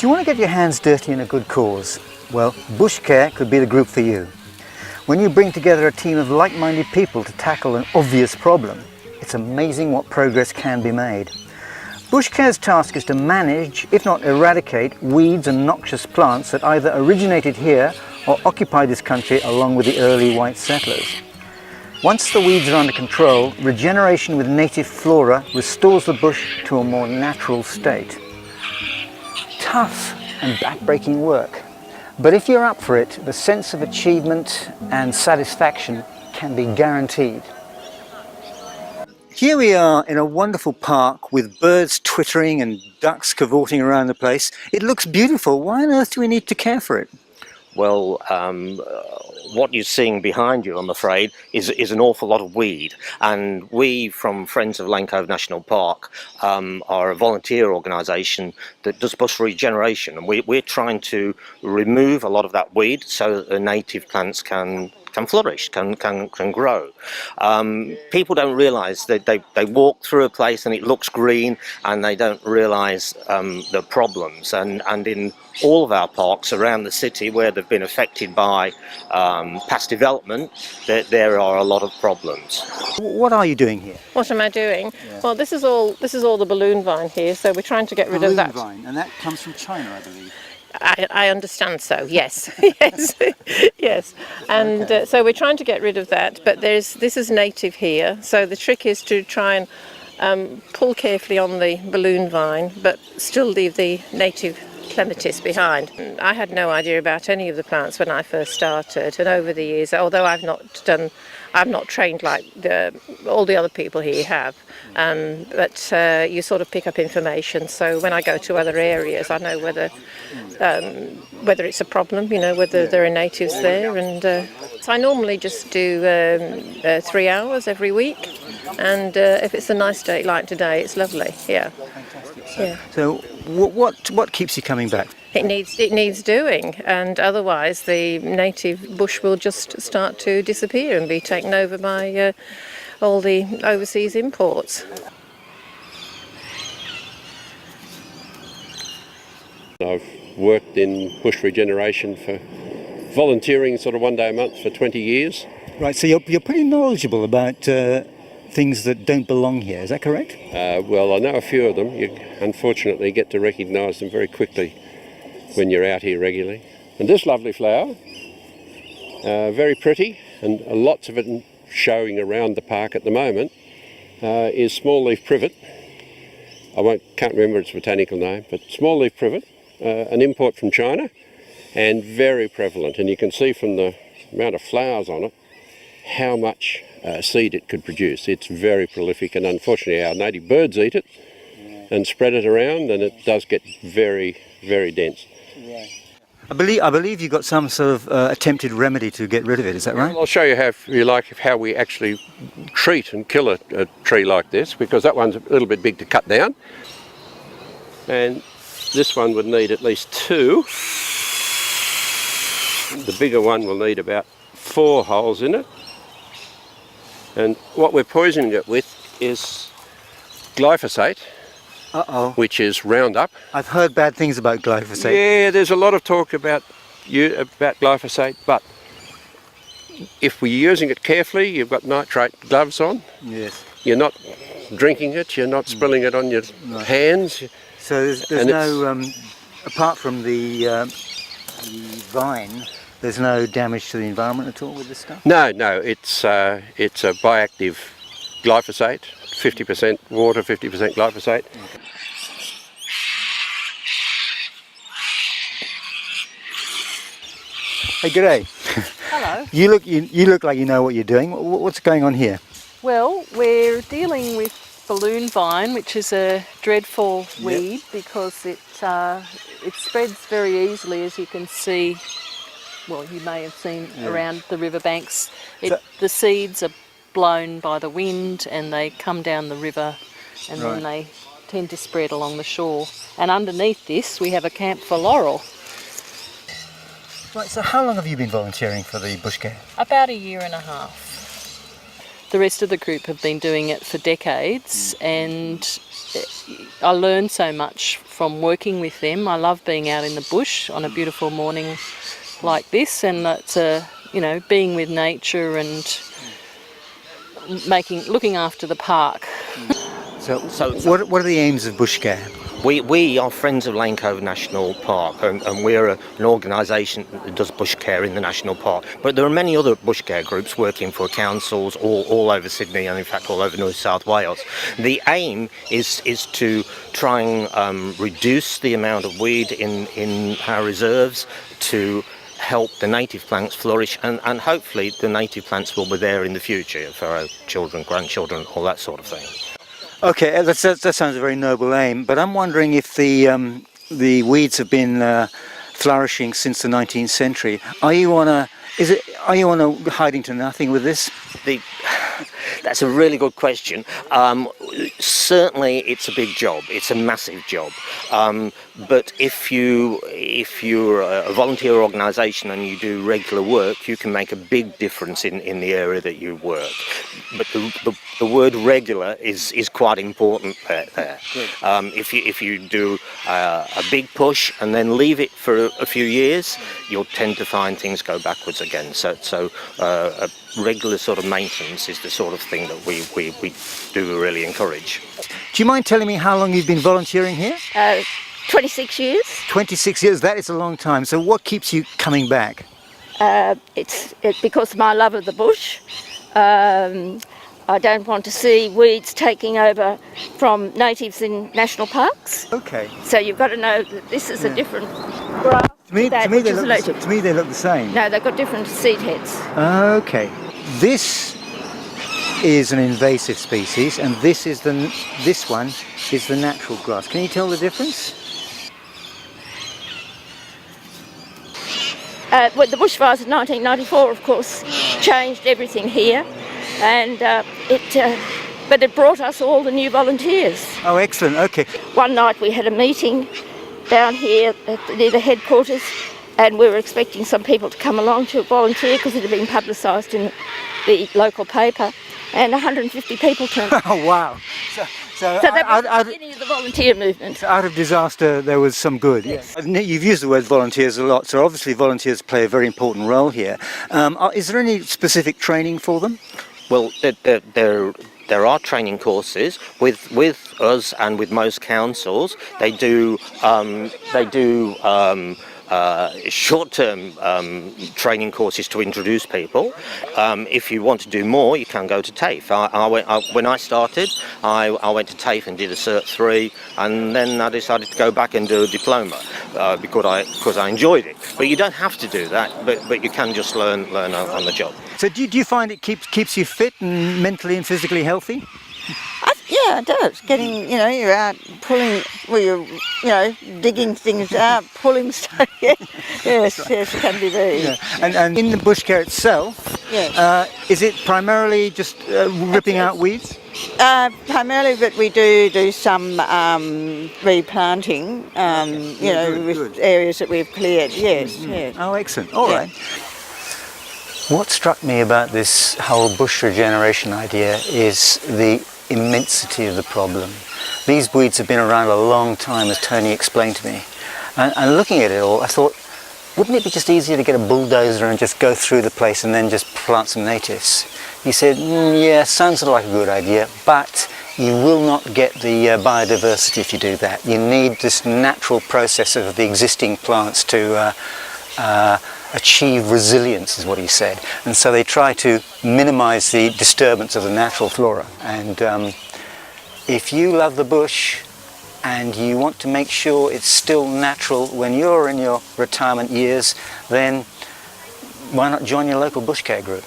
Do you want to get your hands dirty in a good cause? Well, Bushcare could be the group for you. When you bring together a team of like-minded people to tackle an obvious problem, it's amazing what progress can be made. Bushcare's task is to manage, if not eradicate, weeds and noxious plants that either originated here or occupied this country along with the early white settlers. Once the weeds are under control, regeneration with native flora restores the bush to a more natural state. Tough and backbreaking work, but if you're up for it, the sense of achievement and satisfaction can be guaranteed. Here we are in a wonderful park with birds twittering and ducks cavorting around the place. It looks beautiful. Why on earth do we need to care for it? Well, what you're seeing behind you, I'm afraid, is an awful lot of weed. And we, from Friends of Lane Cove National Park, are a volunteer organisation that does bush regeneration. And we're trying to remove a lot of that weed so that the native plants can flourish, can grow. People don't realise that they walk through a place and it looks green, and they don't realise the problems. And in all of our parks around the city where they've been affected by past development, there are a lot of problems. What are you doing here? What am I doing? Yeah. Well, this is all the balloon vine here, so we're trying to get rid of that. Balloon vine, and that comes from China, I believe. I understand so, yes. Yes, yes. And okay. So we're trying to get rid of that, but this is native here, so the trick is to try and pull carefully on the balloon vine, but still leave the native clematis behind. I had no idea about any of the plants when I first started, and over the years, although I've not trained like all the other people here have, but you sort of pick up information. So when I go to other areas, I know whether it's a problem, whether there are natives there. And so I normally just do 3 hours every week, and if it's a nice day like today, it's lovely. Yeah. Yeah. So what keeps you coming back? It needs doing, and otherwise the native bush will just start to disappear and be taken over by all the overseas imports. I've worked in bush regeneration for volunteering sort of one day a month for 20 years. Right, so you're pretty knowledgeable about things that don't belong here, is that correct? Well, I know a few of them. You unfortunately get to recognise them very quickly when you're out here regularly. And this lovely flower, very pretty, and lots of it showing around the park at the moment, is small leaf privet. I can't remember its botanical name, but small leaf privet, an import from China, and very prevalent. And you can see from the amount of flowers on it how much seed it could produce. It's very prolific, and unfortunately our native birds eat it and spread it around, and it does get very, very dense. Right. I believe you've got some sort of attempted remedy to get rid of it, is that right? Well, I'll show you how we actually treat and kill a tree like this, because that one's a little bit big to cut down. And this one would need at least 2. The bigger one will need about 4 holes in it. And what we're poisoning it with is glyphosate. Uh-oh. Which is Roundup. I've heard bad things about glyphosate. Yeah, there's a lot of talk about glyphosate, but if we're using it carefully, you've got nitrate gloves on. Yes. You're not drinking it, you're not spilling it on your hands. So there's no, apart from the vine, there's no damage to the environment at all with this stuff? No, it's a bioactive glyphosate, 50% water, 50% glyphosate. Okay. Hey, g'day. Hello. You look like you know what you're doing. What's going on here? Well, we're dealing with balloon vine, which is a dreadful weed because it spreads very easily, as you can see. Well, you may have seen around the riverbanks. The seeds are blown by the wind and they come down the river, and then they tend to spread along the shore. And underneath this we have a camphor laurel. Right, so how long have you been volunteering for the Bushcare? About 1.5 years. The rest of the group have been doing it for decades, and I learned so much from working with them. I love being out in the bush on a beautiful morning like this, and it's being with nature and looking after the park. So what are the aims of Bushcare? We are Friends of Lane Cove National Park, and we're an organisation that does bushcare in the national park. But there are many other bushcare groups working for councils all over Sydney, and in fact all over North South Wales. The aim is to try and reduce the amount of weed in our reserves, to help the native plants flourish, and hopefully the native plants will be there in the future for our children, grandchildren, all that sort of thing. Okay, that sounds a very noble aim, but I'm wondering if the weeds have been flourishing since the 19th century. Are you on a hiding to nothing with this? That's a really good question. Certainly, it's a big job. It's a massive job. But if you're a volunteer organisation and you do regular work, you can make a big difference in the area that you work. But the word regular is quite important there. If you do a big push and then leave it for a few years, you'll tend to find things go backwards again. So a regular sort of maintenance is the sort of thing that we do really encourage. Do you mind telling me how long you've been volunteering here? 26 years. 26 years, that is a long time. So what keeps you coming back? It's because of my love of the bush. I don't want to see weeds taking over from natives in national parks. Okay. So you've got to know that this is a different grass To me, that to me which they is look native. to me they look the same. No, they've got different seed heads. Okay. This is an invasive species, and this one is the natural grass. Can you tell the difference? Well, the bushfires of 1994, of course, changed everything here, and but it brought us all the new volunteers. Oh, excellent. Okay. One night we had a meeting down here near the headquarters, and we were expecting some people to come along to volunteer because it had been publicised in the local paper, and 150 people turned up. Oh, wow. So that was the beginning of the volunteer movement. out of disaster, there was some good. Yes. You've used the word volunteers a lot, so obviously volunteers play a very important role here. Is there any specific training for them? Well, there are training courses with us and with most councils. They do short-term training courses to introduce people. If you want to do more, you can go to TAFE. When I started, I went to TAFE and did a Cert 3, and then I decided to go back and do a diploma because I enjoyed it. But you don't have to do that, but you can just learn on the job. So do you find it keeps you fit and mentally and physically healthy? Yeah, it does. Getting, you're out pulling, you're digging things out, pulling stuff. Yeah. Yes, it can be very. Yeah. And in the bushcare itself, is it primarily just ripping out weeds? Primarily, but we do some replanting, with good. areas that we've cleared. Yes, yes. Oh, excellent. All right. What struck me about this whole bush regeneration idea is the immensity of the problem. These weeds have been around a long time, as Tony explained to me. And looking at it all, I thought, wouldn't it be just easier to get a bulldozer and just go through the place and then just plant some natives? He said, yeah, sounds like a good idea, but you will not get the biodiversity if you do that. You need this natural process of the existing plants to achieve resilience, is what he said. And so they try to minimize the disturbance of the natural flora. And if you love the bush and you want to make sure it's still natural when you're in your retirement years, then why not join your local bushcare group?